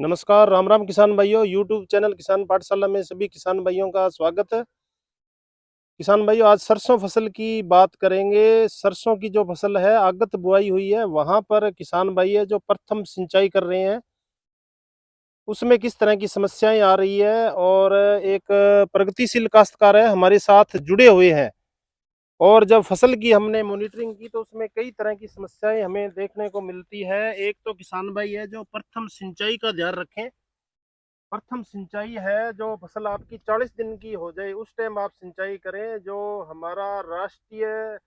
नमस्कार, राम राम किसान भाइयों। यूट्यूब चैनल किसान पाठशाला में सभी किसान भाइयों का स्वागत है। किसान भाइयों, आज सरसों फसल की बात करेंगे। सरसों की जो फसल है आगत बुआई हुई है, वहां पर किसान भाई है जो प्रथम सिंचाई कर रहे हैं, उसमें किस तरह की समस्याएं आ रही है। और एक प्रगतिशील काश्तकार है हमारे साथ जुड़े हुए हैं, और जब फसल की हमने मॉनिटरिंग की तो उसमें कई तरह की समस्याएं हमें देखने को मिलती है। एक तो किसान भाई है जो प्रथम सिंचाई का ध्यान रखें। प्रथम सिंचाई है जो फसल आपकी 40 दिन की हो जाए उस टाइम आप सिंचाई करें। जो हमारा राष्ट्रीय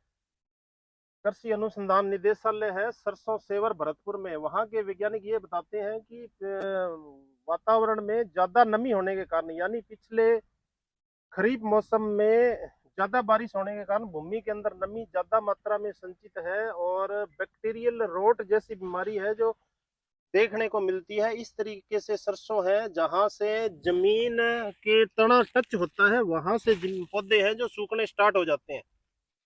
कृषि अनुसंधान निदेशालय है सरसों सेवर भरतपुर में, वहाँ के वैज्ञानिक ये बताते हैं कि वातावरण में ज्यादा नमी होने के कारण, यानी पिछले खरीफ मौसम में ज्यादा बारिश होने के कारण भूमि के अंदर नमी ज्यादा मात्रा में संचित है, और बैक्टीरियल रोट जैसी बीमारी है जो देखने को मिलती है। इस तरीके से सरसों है जहां से जमीन के तना टच होता है, वहां से पौधे हैं जो सूखने स्टार्ट हो जाते हैं।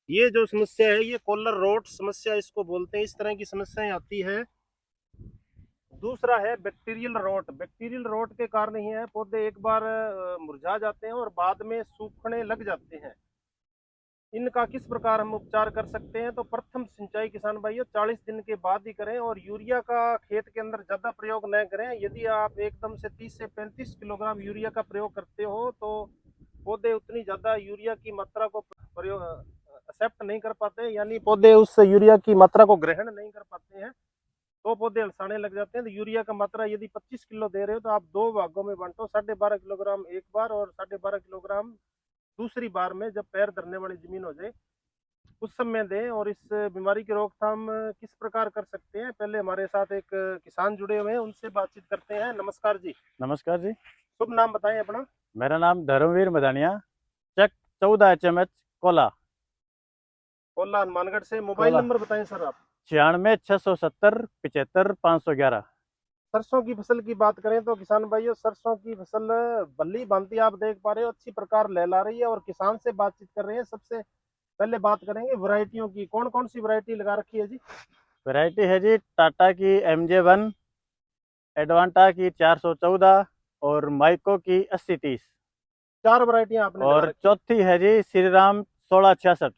ये जो समस्या है ये कॉलर रोट समस्या इसको बोलते हैं। इस तरह की समस्याएं आती है। दूसरा है बैक्टीरियल रोट। बैक्टीरियल रोट के कारण ही है पौधे एक बार मुरझा जाते हैं और बाद में सूखने लग जाते हैं। इनका किस प्रकार हम उपचार कर सकते हैं? तो प्रथम सिंचाई किसान भाइयों 40 दिन के बाद ही करें, और यूरिया का खेत के अंदर ज्यादा प्रयोग न करें। यदि आप एकदम से 30 से 35 किलोग्राम यूरिया का प्रयोग करते हो तो पौधे उतनी ज्यादा यूरिया की मात्रा को प्रयोग एक्सेप्ट नहीं कर पाते, यानी पौधे उस यूरिया की मात्रा को ग्रहण नहीं कर पाते हैं, तो पौधे अलसाने लग जाते हैं। तो यूरिया का मात्रा यदि 25 किलो दे रहे हो तो आप दो भागों में बांटो, 12.5 किलोग्राम एक बार और 12.5 किलोग्राम दूसरी बार में, जब पैर धरने वाली जमीन हो जाए उस समय दें। और इस बीमारी की रोकथाम किस प्रकार कर सकते हैं, पहले हमारे साथ एक किसान जुड़े हुए हैं, उनसे बातचीत करते हैं। नमस्कार जी। नमस्कार जी। शुभ नाम बताएं अपना। मेरा नाम धर्मवीर मदानिया, चक 14 HMH कोला। कोल्ला हनुमानगढ़ से। मोबाइल कोला नंबर बताएं सर आप। 96 670 75 511। सरसों की फसल की बात करें तो किसान भाइयों, सरसों की फसल भली भांति आप देख पा रहे हो अच्छी प्रकार लहला रही है, और किसान से बातचीत कर रहे हैं। सबसे पहले बात करेंगे वैरायटियों की। कौन कौन सी वैरायटी लगा रखी है जी? वैरायटी है जी टाटा की MJ1, एडवांटा की 414 और माइको की 8030। चार वैरायटियां आपने लगा और रखी है। चौथी है जी श्री राम 1666।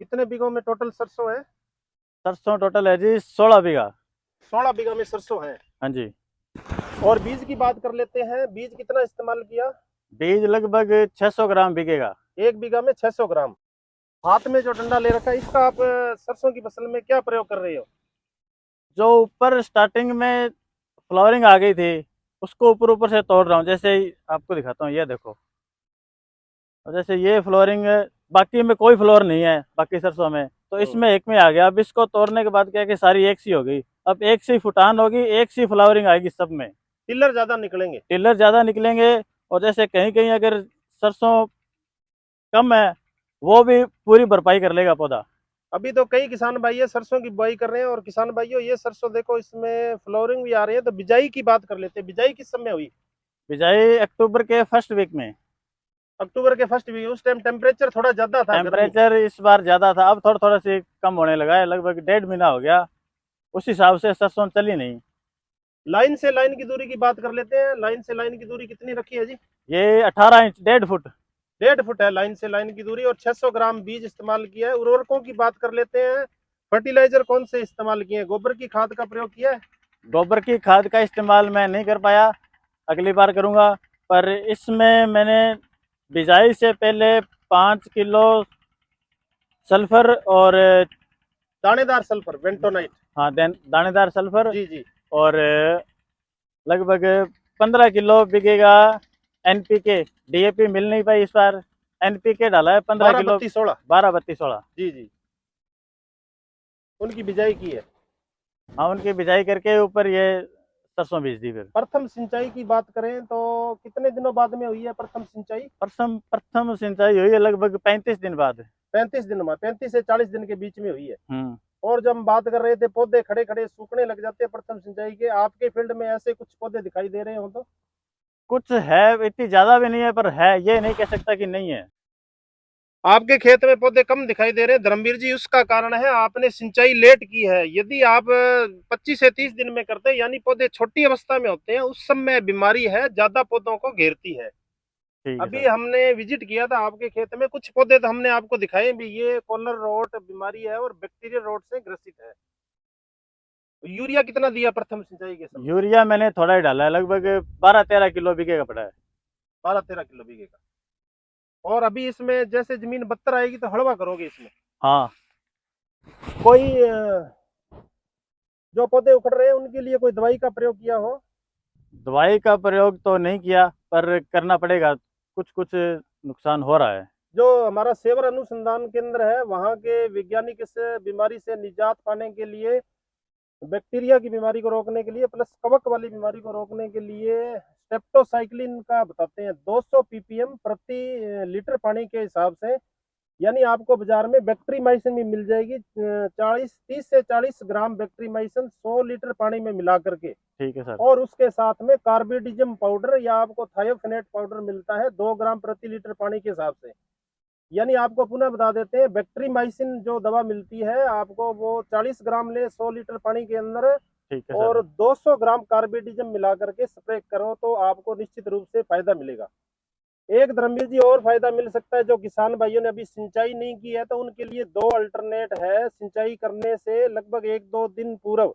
कितने बीघों में टोटल सरसों है? सरसों टोटल है जी 16 बीघा। 16 बीघा में सरसों है। हाँ जी। और बीज की बात कर लेते हैं, बीज कितना इस्तेमाल किया? बीज लगभग 600 ग्राम बिकेगा। 1 बीघा में 600 ग्राम। हाथ में जो डंडा ले रखा है इसका आप सरसों की फसल में क्या प्रयोग कर रहे हो? जो ऊपर स्टार्टिंग में फ्लावरिंग आ गई थी उसको ऊपर ऊपर से तोड़ रहा हूँ। जैसे आपको दिखाता हूँ, ये देखो। और जैसे ये फ्लोरिंग है, बाकी में कोई फ्लोर नहीं है बाकी सरसों में, तो इसमें एक में आ गया। अब इसको तोड़ने के बाद क्या है कि सारी एक सी हो गई। अब एक सी फुटान होगी, एक सी फ्लावरिंग आएगी सब में। टिल्लर ज्यादा निकलेंगे। टिलर ज्यादा निकलेंगे। और जैसे कहीं कहीं अगर सरसों कम है, वो भी पूरी भरपाई कर लेगा पौधा। अभी तो कई किसान भाई ये सरसों की बुआई कर रहे हैं, और किसान भाइयों ये सरसों देखो इसमें फ्लोरिंग भी आ रही है। तो बिजाई की बात कर लेते हैं, बिजाई किस समय हुई? बिजाई अक्टूबर के फर्स्ट वीक में। अक्टूबर के फर्स्ट वीक। उस टाइम टेम्परेचर थोड़ा ज्यादा था, गर्मी। टेम्परेचर इस बार ज्यादा था, अब थोड़ा थोड़ा सी कम होने लगा है। लगभग 1.5 महीना हो गया, उस हिसाब से सरसों चली नहीं। लाइन से लाइन की दूरी की बात कर लेते हैं। लाइन से लाइन की दूरी कितनी रखी है जी? ये 18 इंच, 1.5 फुट। 1.5 फुट है लाइन से लाइन की दूरी, और 600 ग्राम बीज इस्तेमाल किया है। उर्वरकों की बात कर लेते हैं। फर्टिलाइजर कौन से इस्तेमाल किए हैं? गोबर की खाद का प्रयोग किया है? गोबर की खाद का इस्तेमाल मैं नहीं कर पाया, अगली बार करूंगा। पर इसमें मैंने बिजाई से पहले 5 किलो सल्फर और दानेदार सल्फर बेंटोनाइट। हाँ दानेदार सल्फर। जी जी। और लगभग 15 किलो बिकेगा NPK। DAP मिल नहीं पाई इस बार, NPK डाला है 15 किलो। 12 32 16। 12 32 16। जी जी। उनकी बिजाई की है। हाँ, उनकी बिजाई करके ऊपर ये सरसों बीज दी फिर। प्रथम सिंचाई की बात करें तो कितने दिनों बाद में हुई है प्रथम सिंचाई? प्रथम प्रथम सिंचाई हुई है लगभग 35 दिन बाद। 35 दिन में, 35 से 40 दिन के बीच में हुई है। हम्म। और जब हम बात कर रहे थे पौधे खड़े खड़े सूखने लग जाते हैं प्रथम सिंचाई के, आपके फील्ड में ऐसे कुछ पौधे दिखाई दे रहे हो तो? कुछ है, इतनी ज्यादा भी नहीं है, पर है, ये नहीं कह सकता कि नहीं है। आपके खेत में पौधे कम दिखाई दे रहे हैं धर्मवीर जी, उसका कारण है आपने सिंचाई लेट की है। यदि आप 25 से 30 दिन में करते हैं, यानी पौधे छोटी अवस्था में होते हैं, उस समय बीमारी है ज्यादा पौधों को घेरती है। ठीक है अभी सर। हमने विजिट किया था आपके खेत में, कुछ पौधे तो हमने आपको दिखाए भी, ये कॉलर रोट बीमारी है और बैक्टीरियल रोट से ग्रसित है। यूरिया कितना दिया प्रथम सिंचाई के समय? यूरिया मैंने थोड़ा ही डाला है, लगभग 12-13 किलो बीघे का पड़ा है। 12-13 किलो बीघे का। और अभी इसमें जैसे जमीन बत्तर आएगी तो हड़वा करोगे इसमें? हाँ। कोई जो पौधे उखड़ रहे हैं उनके लिए कोई दवाई का प्रयोग किया हो? दवाई का प्रयोग तो नहीं किया, पर करना पड़ेगा, कुछ कुछ नुकसान हो रहा है। जो हमारा सेवर अनुसंधान केंद्र है, वहाँ के वैज्ञानिक इस बीमारी से निजात पाने के लिए, बैक्टीरिया की बीमारी को रोकने के लिए प्लस कवक वाली बीमारी को रोकने के लिए स्टेप्टोसाइक्लिन का बताते हैं 200 ppm प्रति लीटर पानी के हिसाब से। यानी आपको बाजार में बैक्ट्रीमाइसिन भी मिल जाएगी, 30 से 40 ग्राम बैक्ट्रीमाइसिन 100 लीटर पानी में मिला करके। ठीक है सर। और उसके साथ में कार्बिडिजम पाउडर या आपको थायोफेनेट पाउडर मिलता है 2 ग्राम प्रति लीटर पानी के हिसाब से। यानी आपको पुनः बता देते हैं, बैक्ट्रीमाइसिन जो दवा मिलती है आपको, वो 40 ग्राम ले 100 लीटर पानी के अंदर, ठीक है और सर। 200 ग्राम कार्बिडिजम मिला करके स्प्रे करो तो आपको निश्चित रूप से फायदा मिलेगा। एक धर्मवीर जी और फायदा मिल सकता है, जो किसान भाइयों ने अभी सिंचाई नहीं की है तो उनके लिए दो अल्टरनेट है। सिंचाई करने से लगभग 1-2 दिन पूर्व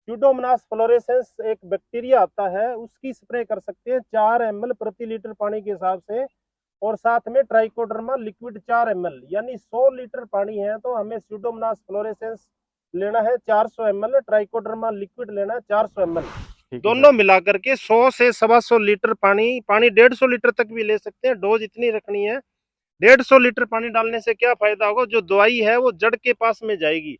स्यूडोमोनास फ्लोरेसेंस एक बैक्टीरिया आता है, उसकी स्प्रे कर सकते हैं 4 ml प्रति लीटर पानी के हिसाब से। और साथ में ट्राइकोडर्मा लिक्विड 4 ml, यानी 100 लीटर पानी है तो हमें स्यूडोमोनास फ्लोरेसेंस लेना है 400 ml, ट्राइकोडर्मा लिक्विड लेना है 400 ml। दोनों मिलाकर के 100 से 125 लीटर पानी 150 लीटर तक भी ले सकते हैं, डोज इतनी रखनी है। 150 लीटर पानी डालने से क्या फायदा होगा, जो दवाई है वो जड़ के पास में जाएगी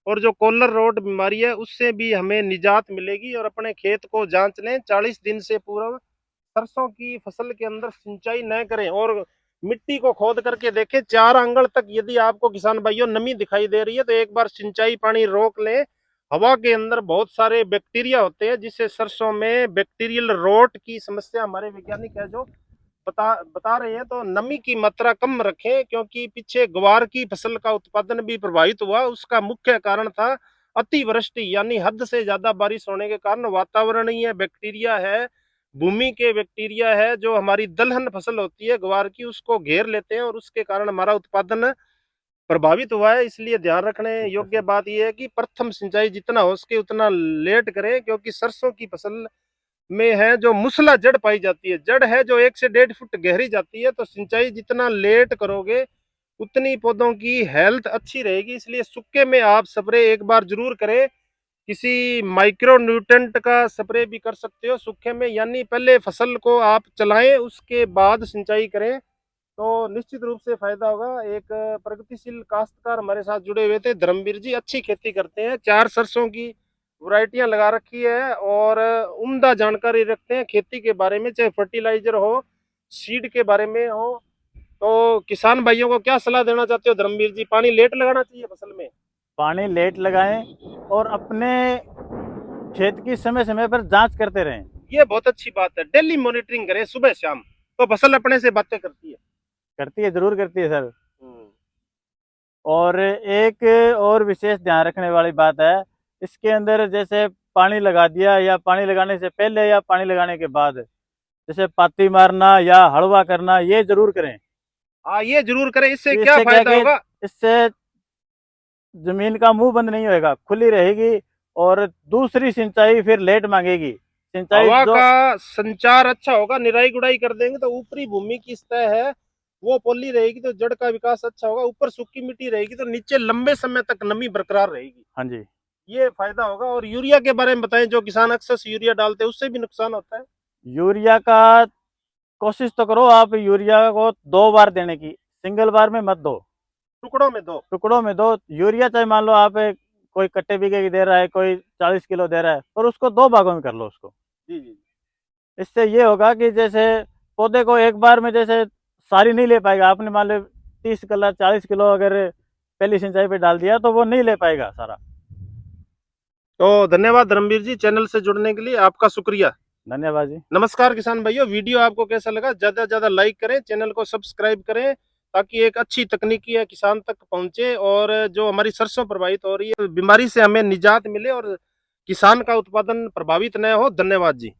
और जो कॉलर रोड बीमारी है उससे भी हमें निजात मिलेगी। और अपने खेत को जांच लें, 40 दिन से पूर्व सरसों की फसल के अंदर सिंचाई न करें और मिट्टी को खोद करके देखें 4 आंगल तक। यदि आपको किसान भाइयों नमी दिखाई दे रही है तो एक बार सिंचाई पानी रोक लें। हवा के अंदर बहुत सारे बैक्टीरिया होते हैं जिससे सरसों में बैक्टीरियल रोट की समस्या हमारे वैज्ञानिक है जो बता रहे हैं। तो नमी की मात्रा कम रखें, क्योंकि पीछे ग्वार की फसल का उत्पादन भी प्रभावित हुआ। उसका मुख्य कारण था अतिवृष्टि, यानी हद से ज्यादा बारिश होने के कारण वातावरणीय बैक्टीरिया है, भूमि के बैक्टीरिया है, जो हमारी दलहन फसल होती है ग्वार की, उसको घेर लेते हैं और उसके कारण हमारा उत्पादन प्रभावित हुआ है। इसलिए ध्यान रखने योग्य बात यह है कि प्रथम सिंचाई जितना हो सके उतना लेट करें, क्योंकि सरसों की फसल में है जो मूसला जड़ पाई जाती है, जड़ है जो 1 से 1.5 फुट गहरी जाती है। तो सिंचाई जितना लेट करोगे उतनी पौधों की हेल्थ अच्छी रहेगी। इसलिए सूखे में आप स्प्रे एक बार जरूर करें, किसी माइक्रो न्यूट्रेंट का स्प्रे भी कर सकते हो सूखे में, यानी पहले फसल को आप चलाएं उसके बाद सिंचाई करें तो निश्चित रूप से फायदा होगा। एक प्रगतिशील काश्तकार हमारे साथ जुड़े हुए थे धर्मवीर जी, अच्छी खेती करते हैं, 4 सरसों की वैरायटियां लगा रखी है और उम्दा जानकारी रखते हैं खेती के बारे में, चाहे फर्टिलाइजर हो, सीड के बारे में हो। तो किसान भाइयों को क्या सलाह देना चाहते हो धर्मवीर जी? पानी लेट लगाना चाहिए फसल में? पानी लेट लगाएं और अपने खेत की समय समय पर जांच करते रहें। ये बहुत अच्छी बात है, डेली मॉनिटरिंग करें सुबह शाम, तो फसल अपने से बातें करती है। करती है, जरूर करती है सर। हम्म। और एक और विशेष ध्यान रखने वाली बात है, इसके अंदर जैसे पानी लगा दिया या पानी लगाने से पहले या पानी लगाने के बाद, जैसे पाती मारना या हड़वा करना, ये जरूर करें। हाँ, ये जरूर करें। इससे क्या इससे क्या फायदा कि होगा? इससे जमीन का मुंह बंद नहीं होएगा, खुली रहेगी और दूसरी सिंचाई फिर लेट मांगेगी। सिंचाई हवा जो का संचार अच्छा होगा, निराई गुड़ाई कर देंगे तो ऊपरी भूमि की सतह है वो पोली रहेगी तो जड़ का विकास अच्छा होगा, यूपर सूखी मिट्टी रहेगी तो नीचे लंबे समय तक नमी बरकरार रहेगी। हाँ जी। ये फायदा होगा। और यूरिया के बारे में बताएं, जो किसान अक्सर यूरिया डालते हैं उससे भी नुकसान होता है। यूरिया का कोशिश तो करो आप यूरिया को 2 बार देने की, सिंगल बार में मत दो, टुकड़ों में दो। टुकड़ों में दो। यूरिया चाहे मान लो आप कोई कट्टे बीघे की दे रहा है, कोई 40 किलो दे रहा है, पर उसको 2 भागों में कर लो उसको। जी जी। इससे ये होगा कि जैसे पौधे को एक बार में जैसे सारी नहीं ले पाएगा, आपने मान लो 30 किलो 40 किलो अगर पहली सिंचाई पे डाल दिया तो वो नहीं ले पाएगा सारा। तो धन्यवाद धर्मवीर जी, चैनल से जुड़ने के लिए आपका शुक्रिया। धन्यवाद जी। नमस्कार किसान भाइयों, वीडियो आपको कैसा लगा ज्यादा से ज्यादा लाइक करें, चैनल को सब्सक्राइब करें ताकि एक अच्छी तकनीकी है किसान तक पहुंचे और जो हमारी सरसों प्रभावित हो रही है बीमारी से हमें निजात मिले और किसान का उत्पादन प्रभावित न हो। धन्यवाद जी।